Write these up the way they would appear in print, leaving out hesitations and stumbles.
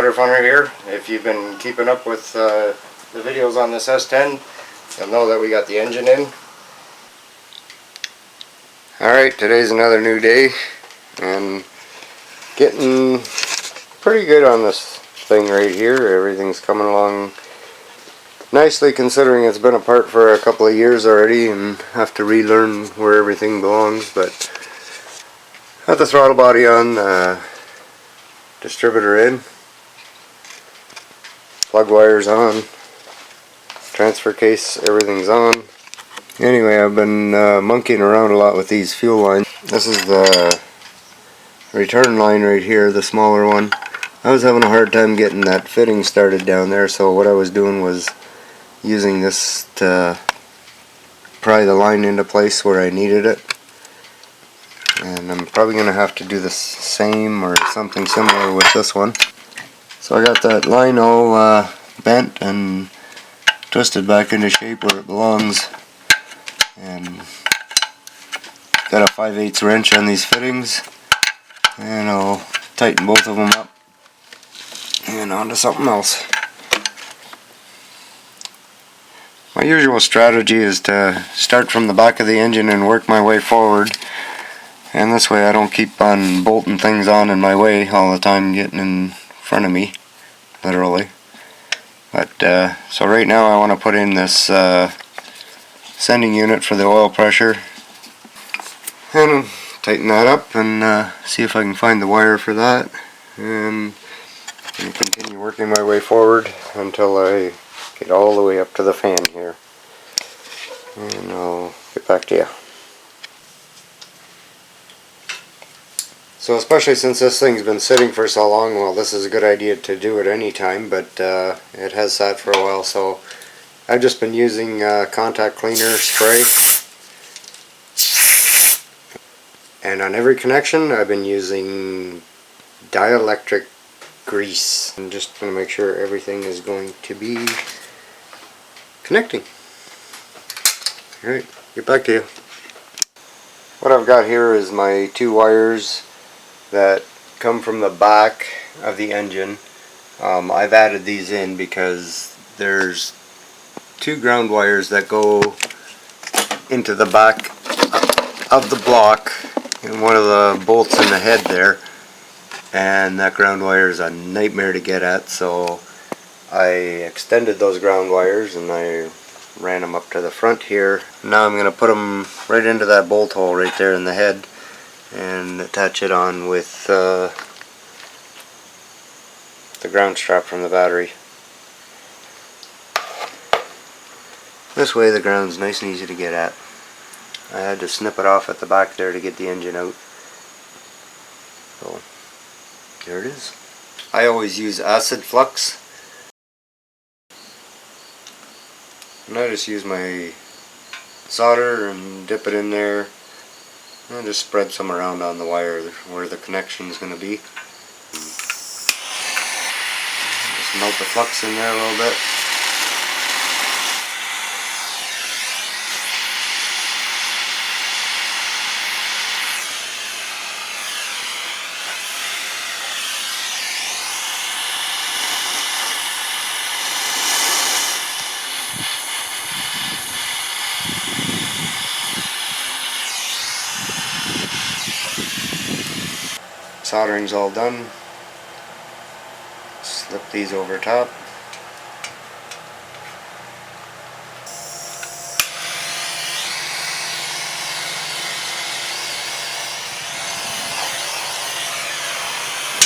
MudRFunR here. If you've been keeping up with the videos on this S10, you'll know that we got the engine in. Alright, today's another new day, and getting pretty good on this thing right here. Everything's coming along nicely, considering it's been apart for a couple of years already and have to relearn where everything belongs. But got the throttle body on, distributor in, plug wires on, transfer case, everything's on. Anyway, I've been monkeying around a lot with these fuel lines. This is the return line right here, the smaller one. I was having a hard time getting that fitting started down there, so what I was doing was using this to pry the line into place where I needed it. And I'm probably going to have to do the same or something similar with this one. So I got that line all bent and twisted back into shape where it belongs. And got a 5/8 wrench on these fittings. And I'll tighten both of them up. And on to something else. My usual strategy is to start from the back of the engine and work my way forward. And this way I don't keep on bolting things on in my way all the time, getting in front of me, literally. But so right now I want to put in this sending unit for the oil pressure. And tighten that up and see if I can find the wire for that. And continue working my way forward until I get all the way up to the fan here. And I'll get back to you. So especially since this thing's been sitting for so long, well, this is a good idea to do it any time, but it has sat for a while, so I've just been using contact cleaner spray. And on every connection I've been using dielectric grease. I'm just going to make sure everything is going to be connecting. Alright, get back to you. What I've got here is my two wires that come from the back of the engine. I've added these in because there's two ground wires that go into the back of the block and one of the bolts in the head there, and that ground wire is a nightmare to get at, so I extended those ground wires and I ran them up to the front here. Now I'm going to put them right into that bolt hole right there in the head and attach it on with the ground strap from the battery. This way the ground's nice and easy to get at. I had to snip it off at the back there to get the engine out. So there it is. I always use acid flux, and I just use my solder and dip it in there and just spread some around on the wire where the connection is going to be. Just melt the flux in there a little bit. Soldering's all done. Slip these over top.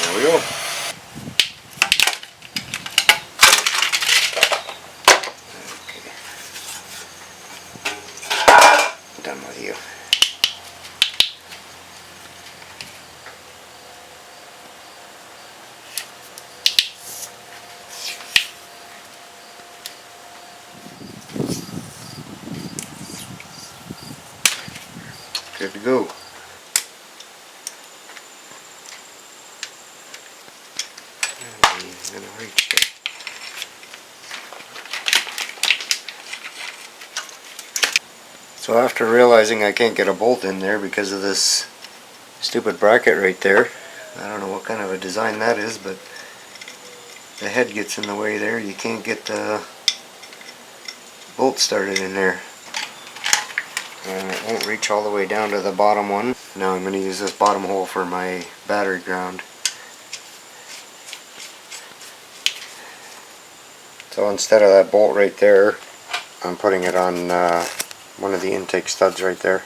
There we go. Okay. Done with you. Good to go. And reach there. So after realizing I can't get a bolt in there because of this stupid bracket right there, I don't know what kind of a design that is, but the head gets in the way there, you can't get the bolt started in there. And it won't reach all the way down to the bottom one. Now I'm going to use this bottom hole for my battery ground. So instead of that bolt right there, I'm putting it on one of the intake studs right there.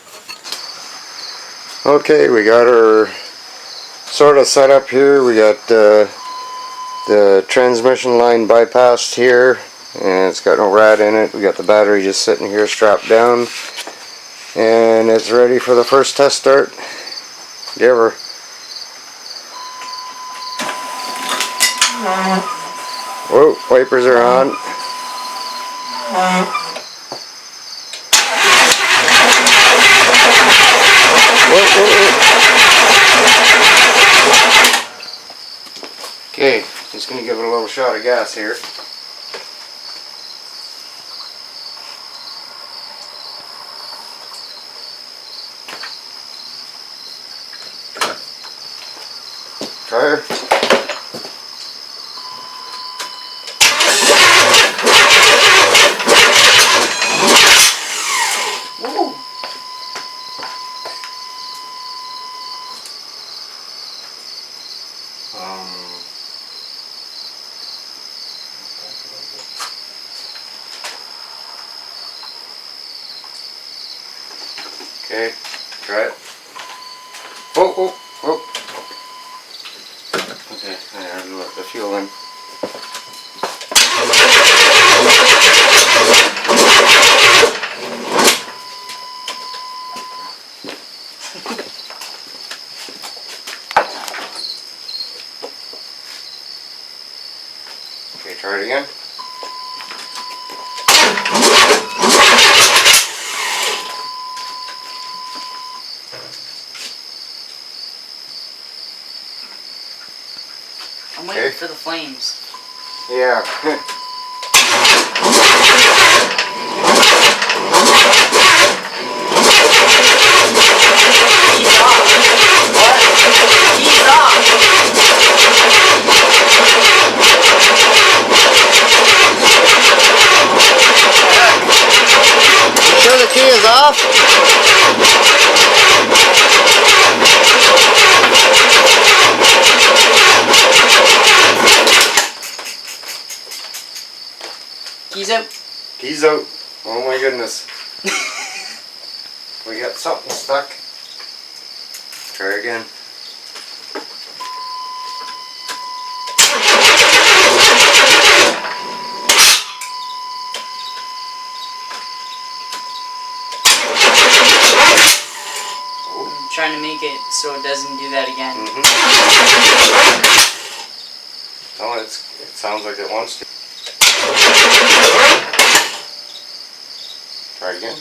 Okay, we got our sort of set up here. We got the transmission line bypassed here, and it's got no rad in it. We got the battery just sitting here strapped down, and it's ready for the first test start. Give her. Whoa, wipers are on. Okay, just going to give it a little shot of gas here. Fire. Okay, try it. Oh, oh, oh. Okay, I have to let the fuel in. Okay, try it again. I'm waiting for the flames. Yeah. He's off. You sure the key is off? Keys out. Keys out. Oh my goodness. We got something stuck. Try again. I'm trying to make it so it doesn't do that again. Oh, it sounds like it wants to. Try again.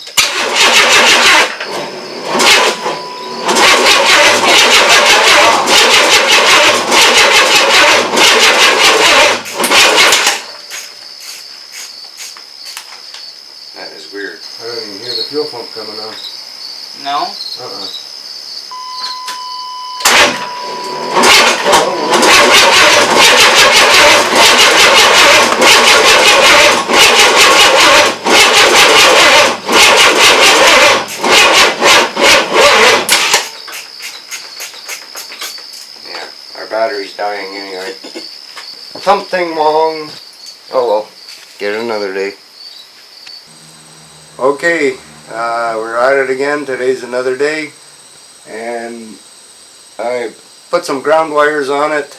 That is weird. I don't even hear the fuel pump coming on. No? Yeah, our battery's dying anyway. Something wrong. Oh well, get it another day. Okay, we're at it again. Today's another day, and I put some ground wires on it,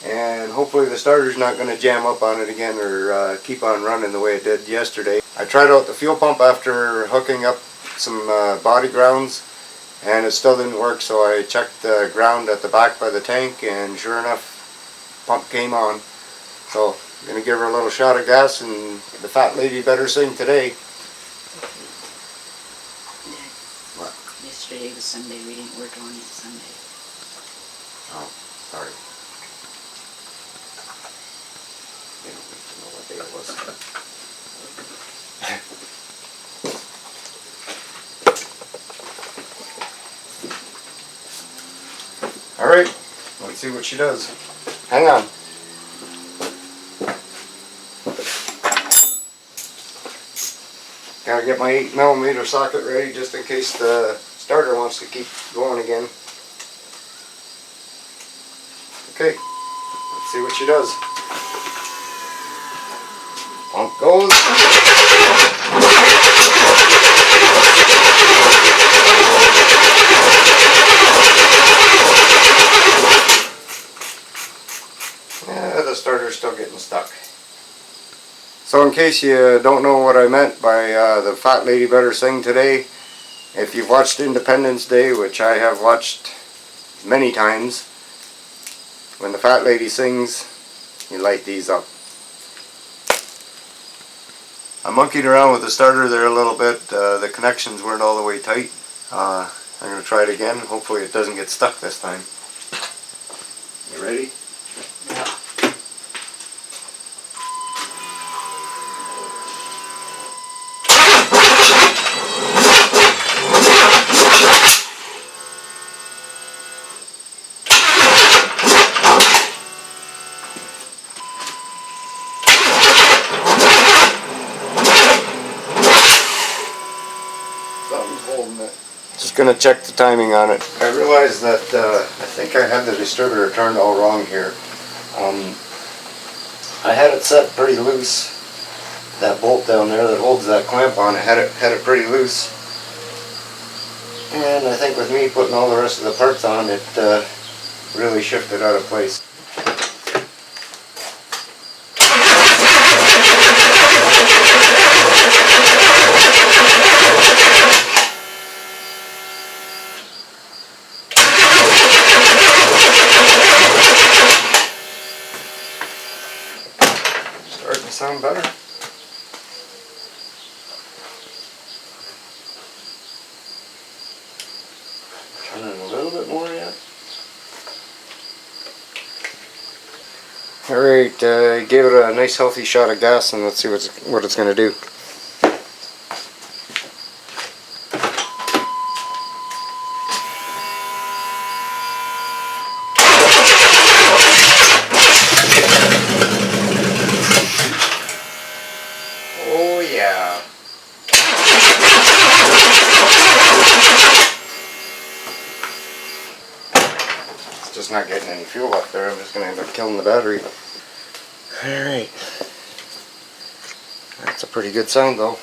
and hopefully the starter's not going to jam up on it again or keep on running the way it did yesterday. I tried out the fuel pump after hooking up some body grounds, and it still didn't work, so I checked the ground at the back by the tank, and sure enough, pump came on. So I'm going to give her a little shot of gas, and the fat lady better sing today. What? Yesterday was Sunday. We didn't work on it Sunday. Oh, sorry. They don't need to know what day it was. Alright, let's see what she does. Hang on. I get my 8mm socket ready just in case the starter wants to keep going again. Okay, let's see what she does. Pump goes. Yeah, the starter's still getting stuck. So in case you don't know what I meant by the Fat Lady Better Sing today, if you've watched Independence Day, which I have watched many times, when the Fat Lady sings, you light these up. I monkeyed around with the starter there a little bit. The connections weren't all the way tight. I'm going to try it again. Hopefully it doesn't get stuck this time. You ready? Yeah. Something's holding it. Just going to check the timing on it. I realized that I think I had the distributor turned all wrong here. I had it set pretty loose. That bolt down there that holds that clamp on, I had it pretty loose. And I think with me putting all the rest of the parts on, it really shifted out of place. Starting to sound better. Turning a little bit more yet. Alright, gave it a nice healthy shot of gas, and let's see what it's going to do. Oh yeah. It's just not getting any fuel up there. I'm just going to end up killing the battery. Alright. That's a pretty good sound though.